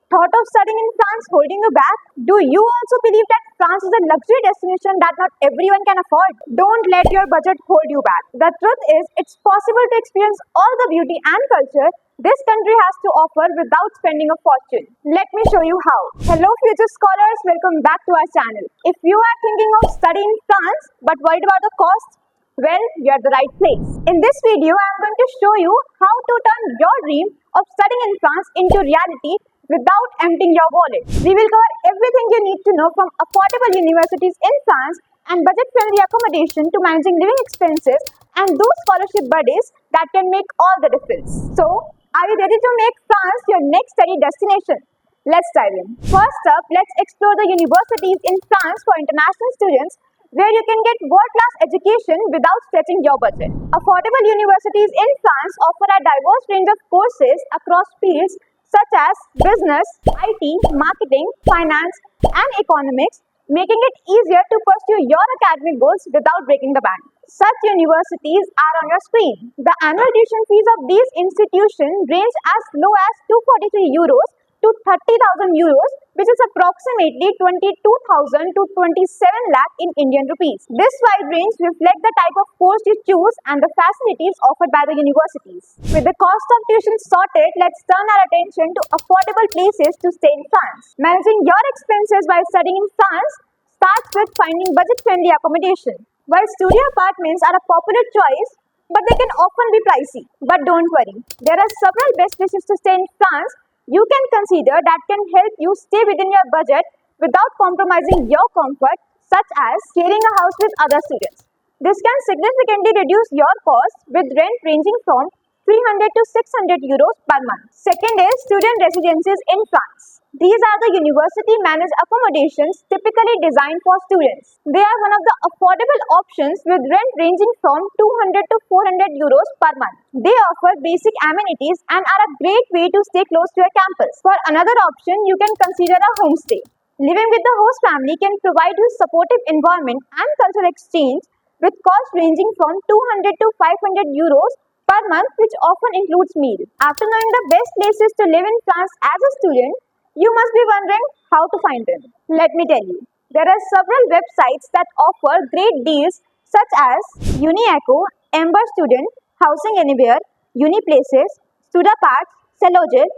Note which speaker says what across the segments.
Speaker 1: Thought of studying in France holding you back? Do you also believe that France is a luxury destination that not everyone can afford? Don't let your budget hold you back. The truth is, it's possible to experience all the beauty and culture this country has to offer without spending a fortune. Let me show you how. Hello future scholars, welcome back to our channel. If you are thinking of studying in France but worried about the cost, well, you're at the right place. In this video, I'm going to show you how to turn your dream of studying in France into reality without emptying your wallet. We will cover everything you need to know from affordable universities in France and budget-friendly accommodation to managing living expenses and those scholarship buddies that can make all the difference. So, are you ready to make France your next study destination? Let's dive in. First up, let's explore the universities in France for international students where you can get world-class education without stretching your budget. Affordable universities in France offer a diverse range of courses across fields such as business, IT, marketing, finance, and economics, making it easier to pursue your academic goals without breaking the bank. Such universities are on your screen. The annual tuition fees of these institutions range as low as 243 euros to 30,000 euros, which is approximately 22,000 to 27 lakh in Indian rupees. This wide range reflects the type of course you choose and the facilities offered by the universities. With the cost of tuition sorted, let's turn our attention to affordable places to stay in France. Managing your expenses while studying in France starts with finding budget-friendly accommodation. While studio apartments are a popular choice, but they can often be pricey. But don't worry, there are several best places to stay in France you can consider that can help you stay within your budget without compromising your comfort, such as sharing a house with other students. This can significantly reduce your costs with rent ranging from 300 to 600 euros per month. Second is student residences in France. These are the university-managed accommodations typically designed for students. They are one of the affordable options with rent ranging from 200 to 400 euros per month. They offer basic amenities and are a great way to stay close to your campus. For another option, you can consider a homestay. Living with the host family can provide you supportive environment and cultural exchange with costs ranging from 200 to 500 euros per month, which often includes meals. After knowing the best places to live in France as a student, you must be wondering how to find them. Let me tell you. There are several websites that offer great deals such as UniEcho, Ember Student, Housing Anywhere, Uniplaces, Studapart, Celogel,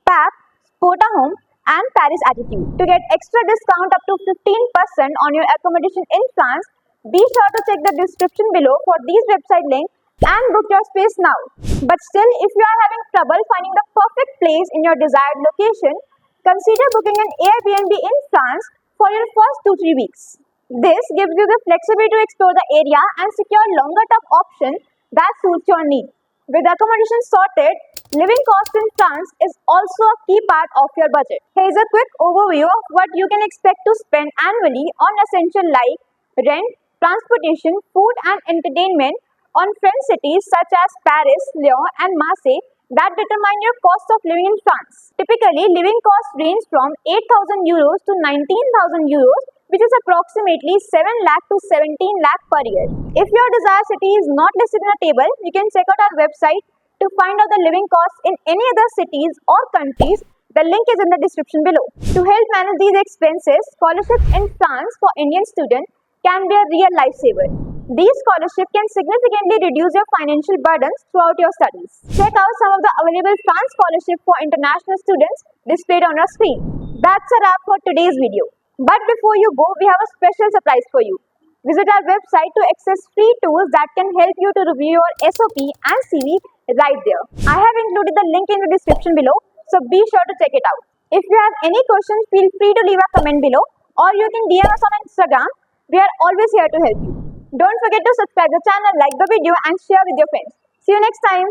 Speaker 1: PAP, Spota Home, and Paris Attitude. To get extra discount up to 15% on your accommodation in France, be sure to check the description below for these website links and book your space now. But still, if you are having trouble finding the perfect place in your desired location, consider booking an Airbnb in France for your first 2-3 weeks. This gives you the flexibility to explore the area and secure longer-term option that suits your needs. With accommodation sorted, living costs in France is also a key part of your budget. Here is a quick overview of what you can expect to spend annually on essentials like rent, transportation, food and entertainment on French cities such as Paris, Lyon and Marseille that determine your cost of living in France. Typically, living costs range from 8,000 euros to 19,000 euros, which is approximately 7 lakh to 17 lakh per year. If your desired city is not listed in a table, you can check out our website to find out the living costs in any other cities or countries. The link is in the description below. To help manage these expenses, scholarships in France for Indian students can be a real lifesaver. These scholarships can significantly reduce your financial burdens throughout your studies. Check out some of the available France scholarships for international students displayed on your screen. That's a wrap for today's video. But before you go, we have a special surprise for you. Visit our website to access free tools that can help you to review your SOP and CV right there. I have included the link in the description below, so be sure to check it out. If you have any questions, feel free to leave a comment below or you can DM us on Instagram. We are always here to help you. Don't forget to subscribe the channel, like the video and share with your friends. See you next time.